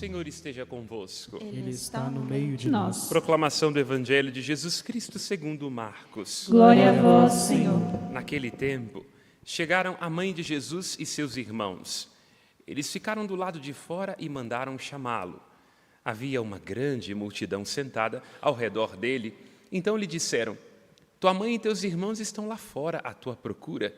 Senhor esteja convosco. Ele está no meio de nós. Proclamação do Evangelho de Jesus Cristo segundo Marcos. Glória a vós, Senhor. Naquele tempo, chegaram a mãe de Jesus e seus irmãos. Eles ficaram do lado de fora e mandaram chamá-lo. Havia uma grande multidão sentada ao redor dele. Então lhe disseram: tua mãe e teus irmãos estão lá fora à tua procura.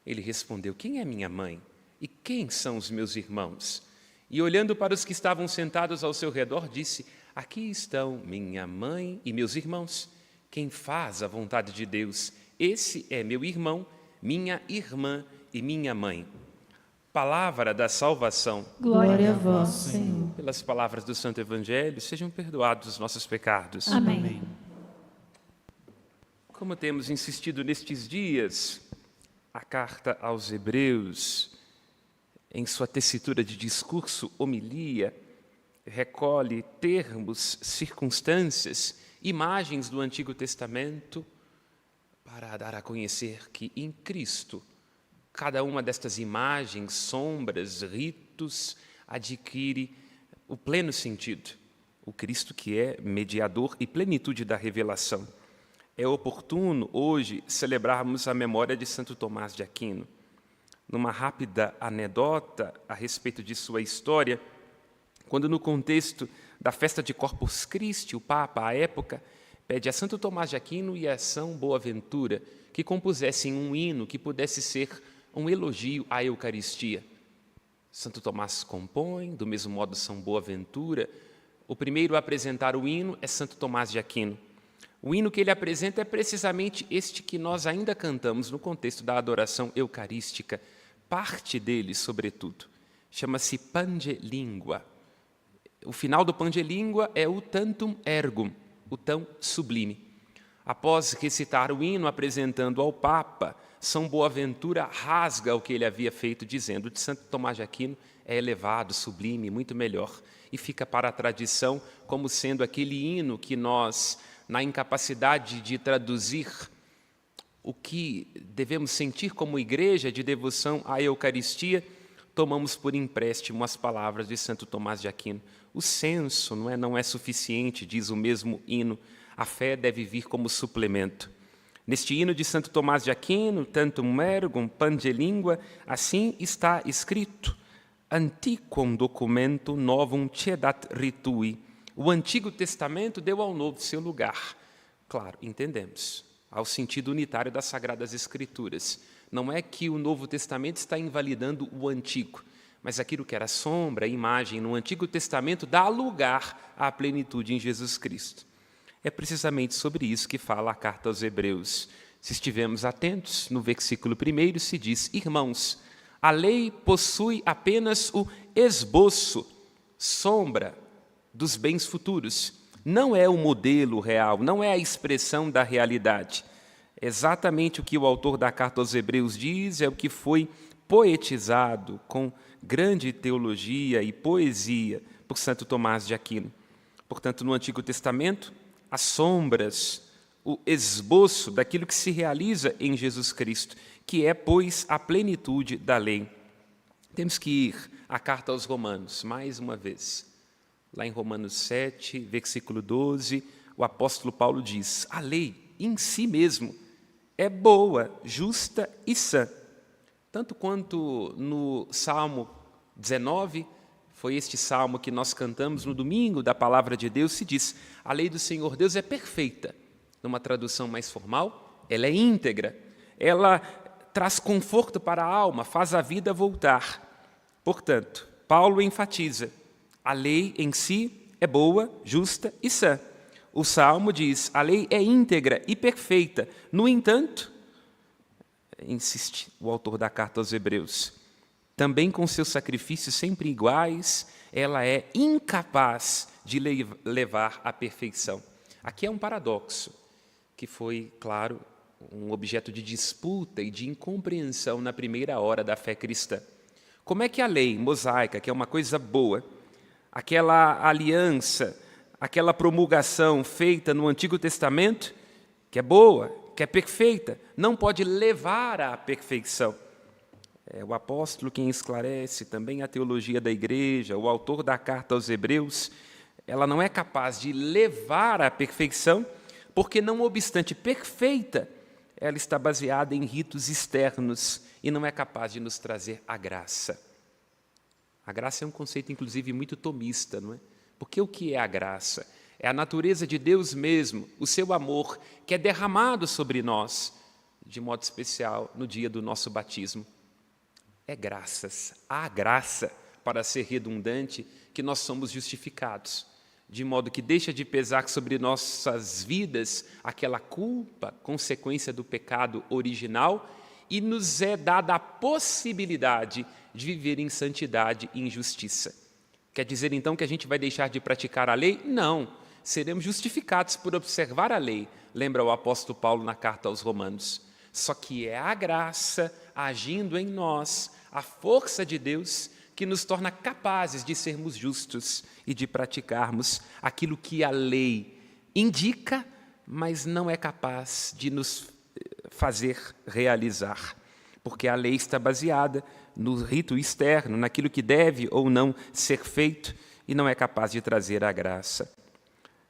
Ele respondeu: quem é minha mãe? E quem são os meus irmãos? E olhando para os que estavam sentados ao seu redor, disse: aqui estão minha mãe e meus irmãos. Quem faz a vontade de Deus, esse é meu irmão, minha irmã e minha mãe. Palavra da salvação. Glória a vós, Senhor. Pelas palavras do Santo Evangelho, sejam perdoados os nossos pecados. Amém. Como temos insistido nestes dias, a carta aos Hebreus, em sua tessitura de discurso, homilia, recolhe termos, circunstâncias, imagens do Antigo Testamento para dar a conhecer que em Cristo, cada uma destas imagens, sombras, ritos, adquire o pleno sentido. O Cristo que é mediador e plenitude da revelação. É oportuno hoje celebrarmos a memória de Santo Tomás de Aquino. Numa rápida anedota a respeito de sua história, quando no contexto da festa de Corpus Christi, o Papa, à época, pede a Santo Tomás de Aquino e a São Boaventura que compusessem um hino que pudesse ser um elogio à Eucaristia. Santo Tomás compõe, do mesmo modo São Boaventura. O primeiro a apresentar o hino é Santo Tomás de Aquino. O hino que ele apresenta é precisamente este que nós ainda cantamos no contexto da adoração eucarística, parte dele, sobretudo. Chama-se Pange Lingua. O final do Pange Lingua é o Tantum Ergum, o tão sublime. Após recitar o hino apresentando ao Papa, São Boaventura rasga o que ele havia feito, dizendo: de Santo Tomás de Aquino é elevado, sublime, muito melhor. E fica para a tradição como sendo aquele hino que nós, na incapacidade de traduzir o que devemos sentir como igreja de devoção à Eucaristia, tomamos por empréstimo as palavras de Santo Tomás de Aquino. O senso não é suficiente, diz o mesmo hino. A fé deve vir como suplemento. Neste hino de Santo Tomás de Aquino, Tantum Ergum Pange Lingua, assim está escrito: Antiquum documento novum cedat ritui. O Antigo Testamento deu ao Novo seu lugar. Claro, entendemos, ao sentido unitário das Sagradas Escrituras. Não é que o Novo Testamento está invalidando o Antigo, mas aquilo que era sombra, imagem no Antigo Testamento dá lugar à plenitude em Jesus Cristo. É precisamente sobre isso que fala a carta aos Hebreus. Se estivermos atentos, no versículo 1 se diz: irmãos, a lei possui apenas o esboço, sombra dos bens futuros. Não é o modelo real, não é a expressão da realidade. Exatamente o que o autor da carta aos Hebreus diz é o que foi poetizado com grande teologia e poesia por Santo Tomás de Aquino. Portanto, no Antigo Testamento, as sombras, o esboço daquilo que se realiza em Jesus Cristo, que é, pois, a plenitude da lei. Temos que ir à carta aos Romanos, mais uma vez. Lá em Romanos 7, versículo 12, o apóstolo Paulo diz: a lei em si mesmo é boa, justa e sã. Tanto quanto no Salmo 19, foi este salmo que nós cantamos no domingo da Palavra de Deus, se diz: a lei do Senhor Deus é perfeita. Numa tradução mais formal, ela é íntegra, ela traz conforto para a alma, faz a vida voltar. Portanto, Paulo enfatiza: a lei em si é boa, justa e sã. O Salmo diz: a lei é íntegra e perfeita. No entanto, insiste o autor da carta aos Hebreus, também com seus sacrifícios sempre iguais, ela é incapaz de levar à perfeição. Aqui é um paradoxo, que foi, claro, um objeto de disputa e de incompreensão na primeira hora da fé cristã. Como é que a lei mosaica, que é uma coisa boa, aquela aliança, aquela promulgação feita no Antigo Testamento, que é boa, que é perfeita, não pode levar à perfeição? É o apóstolo quem esclarece também a teologia da igreja, o autor da carta aos Hebreus. Ela não é capaz de levar à perfeição, porque, não obstante perfeita, ela está baseada em ritos externos e não é capaz de nos trazer a graça. A graça é um conceito, inclusive, muito tomista, não é? Porque o que é a graça? É a natureza de Deus mesmo, o seu amor, que é derramado sobre nós, de modo especial no dia do nosso batismo. É graças, há graça, para ser redundante, que nós somos justificados, de modo que deixa de pesar sobre nossas vidas aquela culpa, consequência do pecado original, e nos é dada a possibilidade de viver em santidade e em justiça. Quer dizer, então, que a gente vai deixar de praticar a lei? Não, seremos justificados por observar a lei, lembra o apóstolo Paulo na carta aos Romanos. Só que é a graça agindo em nós, a força de Deus, que nos torna capazes de sermos justos e de praticarmos aquilo que a lei indica, mas não é capaz de nos fazer realizar, porque a lei está baseada no rito externo, naquilo que deve ou não ser feito, e não é capaz de trazer a graça.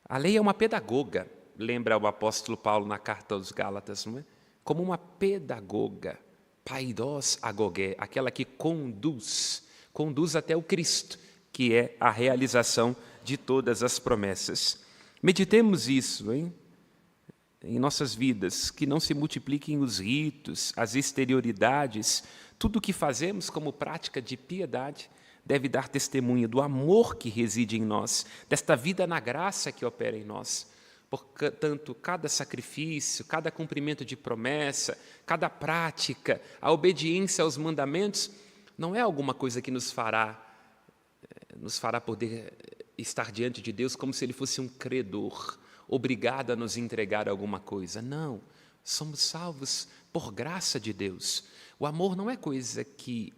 A lei é uma pedagoga, lembra o apóstolo Paulo na carta aos Gálatas, não é? Como uma pedagoga, paidos agogé, aquela que conduz até o Cristo, que é a realização de todas as promessas. Meditemos isso, hein? Em nossas vidas, que não se multipliquem os ritos, as exterioridades, tudo o que fazemos como prática de piedade deve dar testemunho do amor que reside em nós, desta vida na graça que opera em nós. Portanto, cada sacrifício, cada cumprimento de promessa, cada prática, a obediência aos mandamentos, não é alguma coisa que nos fará poder estar diante de Deus como se Ele fosse um credor, obrigado a nos entregar alguma coisa. Não, somos salvos por graça de Deus. O amor não é coisa que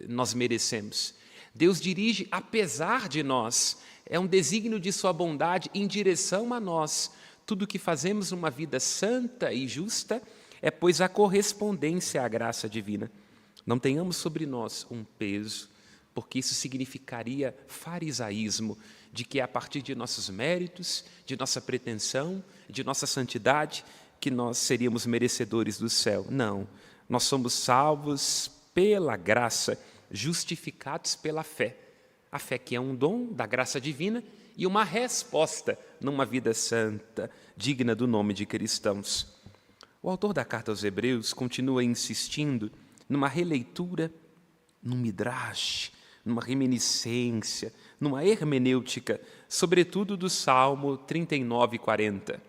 nós merecemos. Deus dirige apesar de nós. É um desígnio de sua bondade em direção a nós. Tudo o que fazemos numa vida santa e justa é, pois, a correspondência à graça divina. Não tenhamos sobre nós um peso, porque isso significaria farisaísmo, de que é a partir de nossos méritos, de nossa pretensão, de nossa santidade, que nós seríamos merecedores do céu. Não, nós somos salvos pela graça, justificados pela fé. A fé que é um dom da graça divina e uma resposta numa vida santa, digna do nome de cristãos. O autor da carta aos Hebreus continua insistindo numa releitura, num midrash, numa reminiscência, numa hermenêutica, sobretudo do Salmo 39 e 40,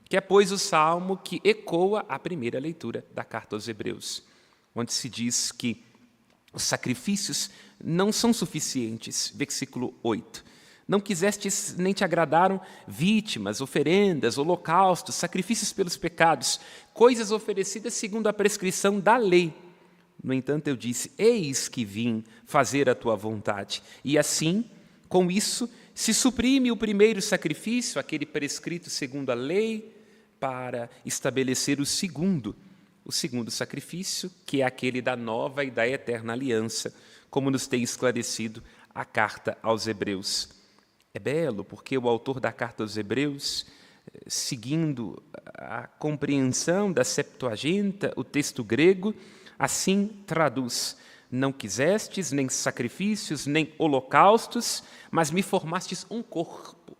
que é, pois, o salmo que ecoa a primeira leitura da carta aos Hebreus, onde se diz que os sacrifícios não são suficientes, versículo 8. Não quisestes nem te agradaram vítimas, oferendas, holocaustos, sacrifícios pelos pecados, coisas oferecidas segundo a prescrição da lei. No entanto, eu disse, eis que vim fazer a tua vontade. E assim, com isso, se suprime o primeiro sacrifício, aquele prescrito segundo a lei, para estabelecer o segundo sacrifício, que é aquele da nova e da eterna aliança, como nos tem esclarecido a carta aos Hebreus. É belo, porque o autor da carta aos Hebreus, seguindo a compreensão da Septuaginta, o texto grego, assim traduz: não quisestes nem sacrifícios, nem holocaustos, mas me formastes um corpo.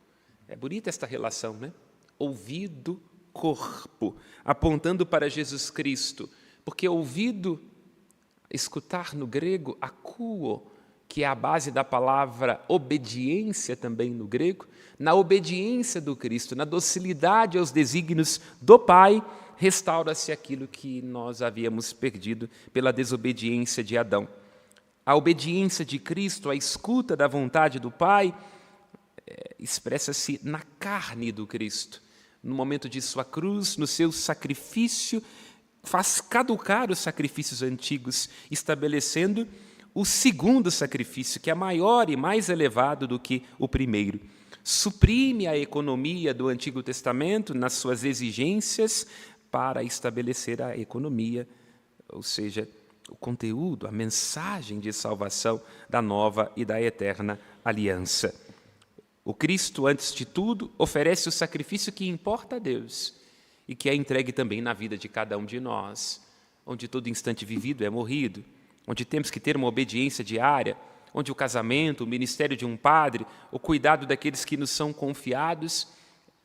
É bonita esta relação, né? Ouvido, corpo, apontando para Jesus Cristo, porque ouvido, escutar no grego, akouo, que é a base da palavra obediência também no grego, na obediência do Cristo, na docilidade aos desígnios do Pai, restaura-se aquilo que nós havíamos perdido pela desobediência de Adão. A obediência de Cristo, a escuta da vontade do Pai, expressa-se na carne do Cristo. No momento de sua cruz, no seu sacrifício, faz caducar os sacrifícios antigos, estabelecendo o segundo sacrifício, que é maior e mais elevado do que o primeiro. Suprime a economia do Antigo Testamento nas suas exigências para estabelecer a economia, ou seja, o conteúdo, a mensagem de salvação da nova e da eterna aliança. O Cristo, antes de tudo, oferece o sacrifício que importa a Deus e que é entregue também na vida de cada um de nós, onde todo instante vivido é morrido, onde temos que ter uma obediência diária, onde o casamento, o ministério de um padre, o cuidado daqueles que nos são confiados,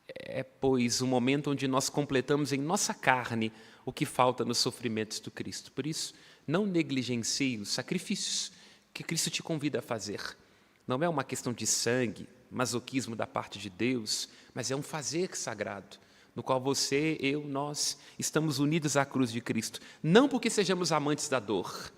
é, pois, o momento onde nós completamos em nossa carne o que falta nos sofrimentos do Cristo. Por isso, não negligencie os sacrifícios que Cristo te convida a fazer. Não é uma questão de sangue, masoquismo da parte de Deus, mas é um fazer sagrado, no qual você, eu, nós estamos unidos à cruz de Cristo. Não porque sejamos amantes da dor,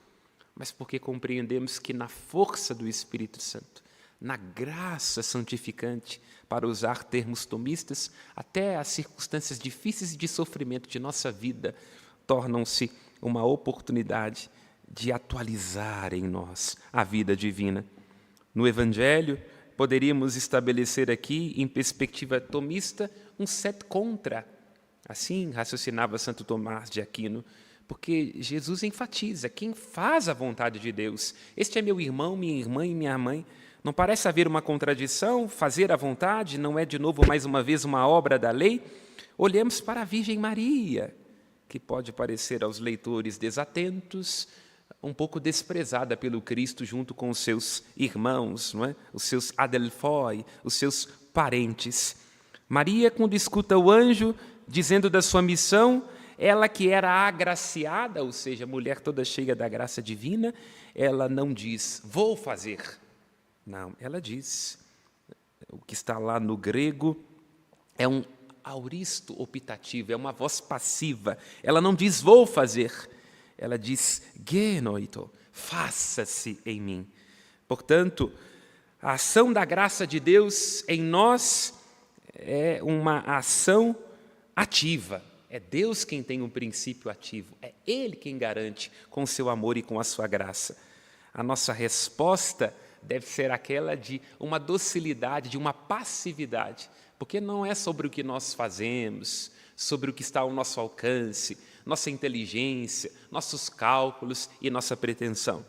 mas porque compreendemos que na força do Espírito Santo, na graça santificante, para usar termos tomistas, até as circunstâncias difíceis de sofrimento de nossa vida tornam-se uma oportunidade de atualizar em nós a vida divina. No Evangelho, poderíamos estabelecer aqui, em perspectiva tomista, um set contra. Assim raciocinava Santo Tomás de Aquino, porque Jesus enfatiza quem faz a vontade de Deus. Este é meu irmão, minha irmã e minha mãe. Não parece haver uma contradição? Fazer a vontade não é, de novo, mais uma vez, uma obra da lei? Olhemos para a Virgem Maria, que pode parecer aos leitores desatentos, um pouco desprezada pelo Cristo junto com os seus irmãos, não é? Os seus adelphoi, os seus parentes. Maria, quando escuta o anjo dizendo da sua missão, ela que era agraciada, ou seja, mulher toda cheia da graça divina, ela não diz, vou fazer. Não, ela diz, o que está lá no grego é um auristo optativo, é uma voz passiva. Ela não diz, vou fazer. Ela diz, genoito, faça-se em mim. Portanto, a ação da graça de Deus em nós é uma ação ativa. É Deus quem tem um princípio ativo. É Ele quem garante com o seu amor e com a sua graça. A nossa resposta deve ser aquela de uma docilidade, de uma passividade, porque não é sobre o que nós fazemos, sobre o que está ao nosso alcance, nossa inteligência, nossos cálculos e nossa pretensão,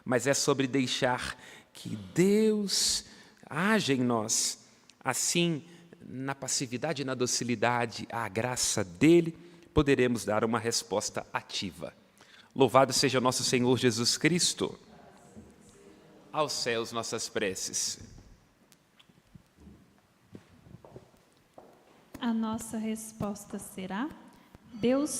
mas é sobre deixar que Deus haja em nós. Assim, na passividade e na docilidade, à graça dEle, poderemos dar uma resposta ativa. Louvado seja nosso Senhor Jesus Cristo. Aos céus nossas preces. A nossa resposta será: Deus